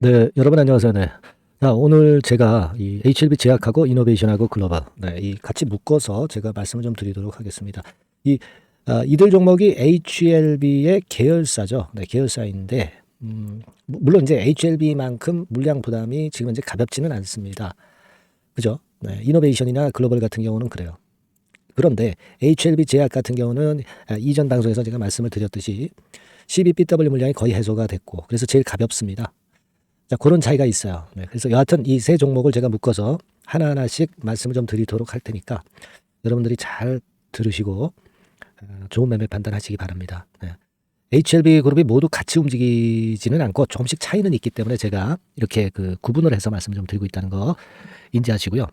네, 여러분 안녕하세요. 네. 자, 오늘 제가 이 HLB 제약하고 이노베이션하고 글로벌, 이 같이 묶어서 제가 말씀을 좀 드리도록 하겠습니다. 이, 이들 종목이 HLB의 계열사죠. 네, 계열사인데, 물론 이제 HLB만큼 물량 부담이 지금 이제 가볍지는 않습니다. 그죠? 네, 이노베이션이나 글로벌 같은 경우는 그래요. 그런데 HLB 제약 같은 경우는 이전 방송에서 제가 말씀을 드렸듯이 12BW 물량이 거의 해소가 됐고, 그래서 제일 가볍습니다. 자, 그런 차이가 있어요. 네, 그래서 여하튼 이 세 종목을 제가 묶어서 하나하나씩 말씀을 좀 드리도록 할 테니까 여러분들이 잘 들으시고 좋은 매매 판단하시기 바랍니다. 네. HLB 그룹이 모두 같이 움직이지는 않고 조금씩 차이는 있기 때문에 제가 이렇게 그 구분을 해서 말씀을 좀 드리고 있다는 거 인지하시고요.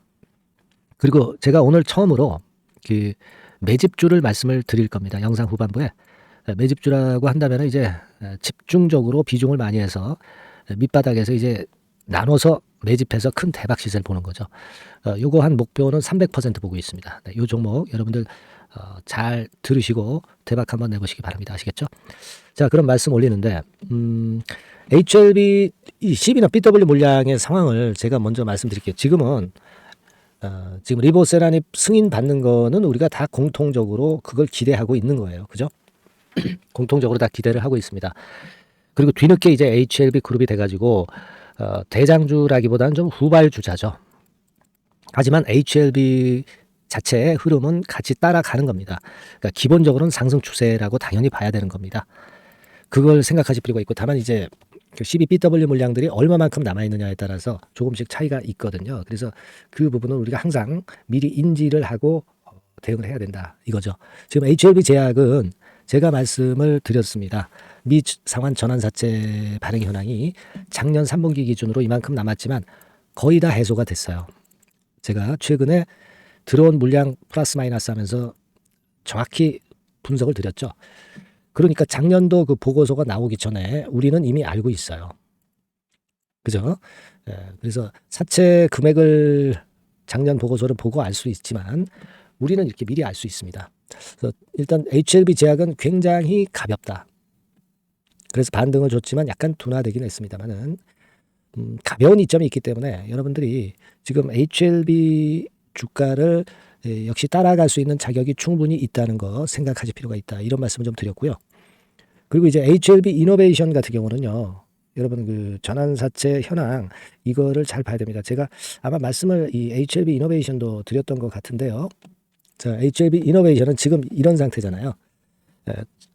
그리고 제가 오늘 처음으로 그 매집주를 말씀을 드릴 겁니다. 영상 후반부에 매집주라고 한다면 이제 집중적으로 비중을 많이 해서 밑바닥에서 이제 나눠서 매집해서 큰 대박 시세를 보는 거죠. 요거 한 목표는 300% 보고 있습니다. 네, 요 종목 여러분들 잘 들으시고 대박 한번 내보시기 바랍니다. 아시겠죠? 자, 그럼 말씀 올리는데 HLB 이 CB나 BW 물량의 상황을 제가 먼저 말씀드릴게요. 지금은 지금 리보세라닙 승인 받는 거는 우리가 다 공통적으로 그걸 기대하고 있는 거예요. 그죠? 공통적으로 다 기대를 하고 있습니다. 그리고 뒤늦게 이제 HLB 그룹이 돼가지고 대장주라기보다는 좀 후발주자죠. 하지만 HLB 자체의 흐름은 같이 따라가는 겁니다. 그러니까 기본적으로는 상승 추세라고 당연히 봐야 되는 겁니다. 그걸 생각하실 필요가 있고, 다만 이제 그 12BW 물량들이 얼마만큼 남아있느냐에 따라서 조금씩 차이가 있거든요. 그래서 그 부분은 우리가 항상 미리 인지를 하고 대응을 해야 된다 이거죠. 지금 HLB 제약은 제가 말씀을 드렸습니다. 미 상환 전환사채 발행 현황이 작년 3분기 기준으로 이만큼 남았지만 거의 다 해소가 됐어요. 제가 최근에 들어온 물량 플러스 마이너스 하면서 정확히 분석을 드렸죠. 그러니까 작년도 그 보고서가 나오기 전에 우리는 이미 알고 있어요. 그죠? 그래서 사채 금액을 작년 보고서를 보고 알 수 있지만 우리는 이렇게 미리 알 수 있습니다. 그래서 일단 HLB 제약은 굉장히 가볍다. 그래서 반등을 줬지만 약간 둔화되긴 했습니다만은 가벼운 이점이 있기 때문에 여러분들이 지금 HLB 주가를 역시 따라갈 수 있는 자격이 충분히 있다는 거 생각하실 필요가 있다. 이런 말씀을 좀 드렸고요. 그리고 이제 HLB 이노베이션 같은 경우는요. 여러분 그 전환사채 현황 이거를 잘 봐야 됩니다. 제가 아마 말씀을 이 HLB 이노베이션도 드렸던 것 같은데요. 자, HLB 이노베이션은 지금 이런 상태잖아요.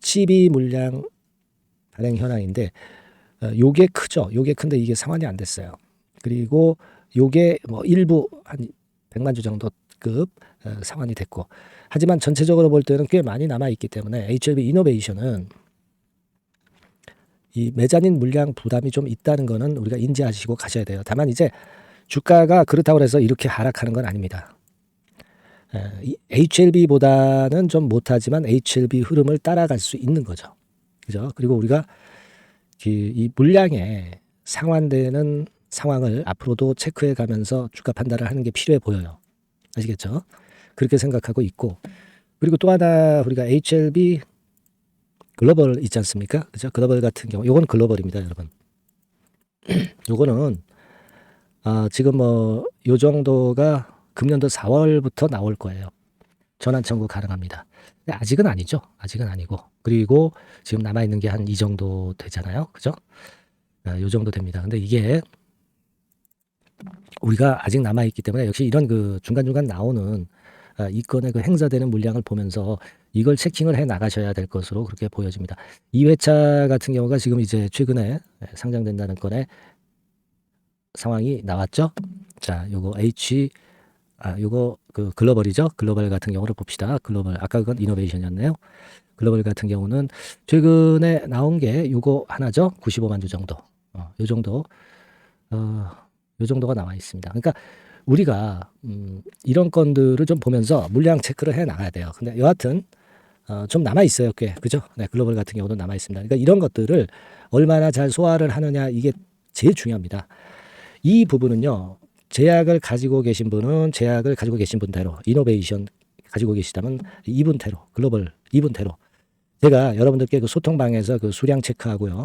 12 물량 발행 현황인데 요게 크죠. 요게 큰데 이게 상환이 안 됐어요. 그리고 요게 뭐 일부 한 100만 주 정도급 상환이 됐고, 하지만 전체적으로 볼 때는 꽤 많이 남아 있기 때문에 HLB 이노베이션은 이 메자닌 물량 부담이 좀 있다는 거는 우리가 인지하시고 가셔야 돼요. 다만 이제 주가가 그렇다고 해서 이렇게 하락하는 건 아닙니다. HLB보다는 좀 못하지만 HLB 흐름을 따라갈 수 있는 거죠. 그죠? 그리고 우리가 이 물량에 상환되는 상황을 앞으로도 체크해 가면서 주가 판단을 하는 게 필요해 보여요. 아시겠죠? 그렇게 생각하고 있고, 그리고 또 하나 우리가 HLB 글로벌 있지 않습니까? 그죠? 글로벌 같은 경우, 요건 글로벌입니다, 여러분. 요거는 지금 뭐 요 정도가 금년도 4월부터 나올 거예요. 전환 청구 가능합니다. 근데 아직은 아니죠. 아직은 아니고. 그리고 지금 남아있는 게 한 이 정도 되잖아요. 그죠? 요 정도 됩니다. 근데 이게 우리가 아직 남아있기 때문에 역시 이런 그 중간중간 나오는 이 건의 그 행사되는 물량을 보면서 이걸 체킹을 해 나가셔야 될 것으로 그렇게 보여집니다. 이 회차 같은 경우가 지금 이제 최근에 상장된다는 건의 상황이 나왔죠. 자, 요거 요거 그 글로벌이죠. 글로벌 같은 경우를 봅시다. 글로벌 아까 그건 이노베이션이었네요. 글로벌 같은 경우는 최근에 나온 게 요거 하나죠. 95만 주 정도. 요 정도. 요 정도가 나와 있습니다. 그러니까 우리가 이런 건들을 좀 보면서 물량 체크를 해 나가야 돼요. 근데 여하튼 좀 남아 있어요, 꽤. 그죠? 네, 글로벌 같은 경우도 남아 있습니다. 그러니까 이런 것들을 얼마나 잘 소화를 하느냐 이게 제일 중요합니다. 이 부분은요. 제약을 가지고 계신 분은 제약을 가지고 계신 분대로, 이노베이션 가지고 계시다면 이분대로, 글로벌 이분대로 제가 여러분들께 그 소통방에서 그 수량 체크하고요.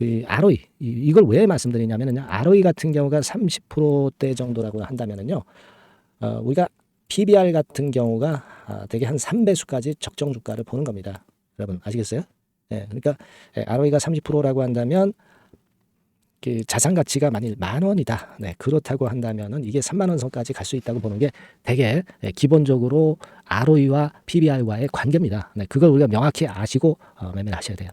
이 ROE 이걸 왜 말씀드리냐면요. ROE 같은 경우가 30%대 정도라고 한다면은요. 우리가 PBR 같은 경우가 대개 한 3배수까지 적정 주가를 보는 겁니다. 여러분 아시겠어요? 예, 그러니까 ROE가 30%라고 한다면 자산 가치가 만일 10,000원이다. 네, 그렇다고 한다면은 이게 30,000원 선까지 갈 수 있다고 보는 게 되게 기본적으로 ROE와 PBR과의 관계입니다. 네, 그걸 우리가 명확히 아시고 매매를 하셔야 돼요.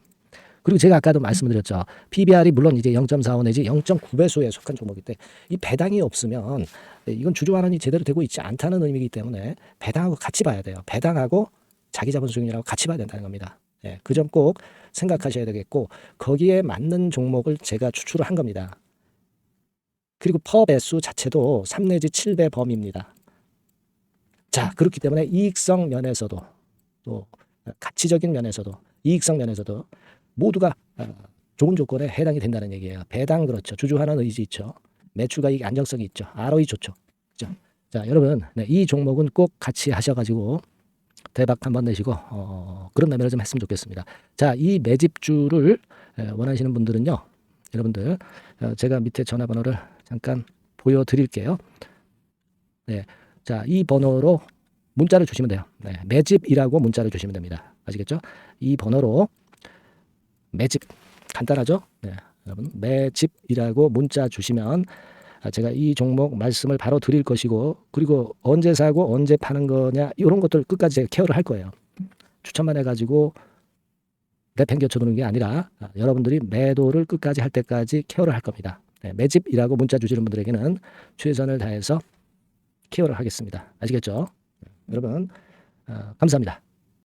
그리고 제가 아까도 말씀드렸죠. PBR이 물론 이제 0.45 내지 0.9배수에 속한 종목인데 이 배당이 없으면 이건 주주 환원이 제대로 되고 있지 않다는 의미이기 때문에 배당하고 같이 봐야 돼요. 배당하고 자기 자본 수익률하고 같이 봐야 된다는 겁니다. 예, 그 점 꼭 생각하셔야 되겠고 거기에 맞는 종목을 제가 추출을 한 겁니다. 그리고 퍼 배수 자체도 3 내지 7배 범위입니다. 자, 그렇기 때문에 이익성 면에서도 또 가치적인 면에서도 이익성 면에서도 모두가 좋은 조건에 해당이 된다는 얘기예요. 배당 그렇죠. 주주 환원 의지 있죠. 매출가익 안정성이 있죠. ROE 좋죠. 그죠? 자, 여러분 이 종목은 꼭 같이 하셔가지고 대박 한번 내시고 그런 매매를 좀 했으면 좋겠습니다. 자, 이 매집주를 원하시는 분들은요. 여러분들 제가 밑에 전화번호를 잠깐 보여드릴게요. 네, 자, 이 번호로 문자를 주시면 돼요. 네, 매집이라고 문자를 주시면 됩니다. 아시겠죠? 이 번호로 매집 간단하죠? 네, 여러분 매집이라고 문자 주시면 제가 이 종목 말씀을 바로 드릴 것이고 그리고 언제 사고 언제 파는 거냐 이런 것들 끝까지 제가 케어를 할 거예요. 추천만 해가지고 내팽겨쳐 두는 게 아니라 여러분들이 매도를 끝까지 할 때까지 케어를 할 겁니다. 네, 매집이라고 문자 주시는 분들에게는 최선을 다해서 케어를 하겠습니다. 아시겠죠? 여러분 감사합니다.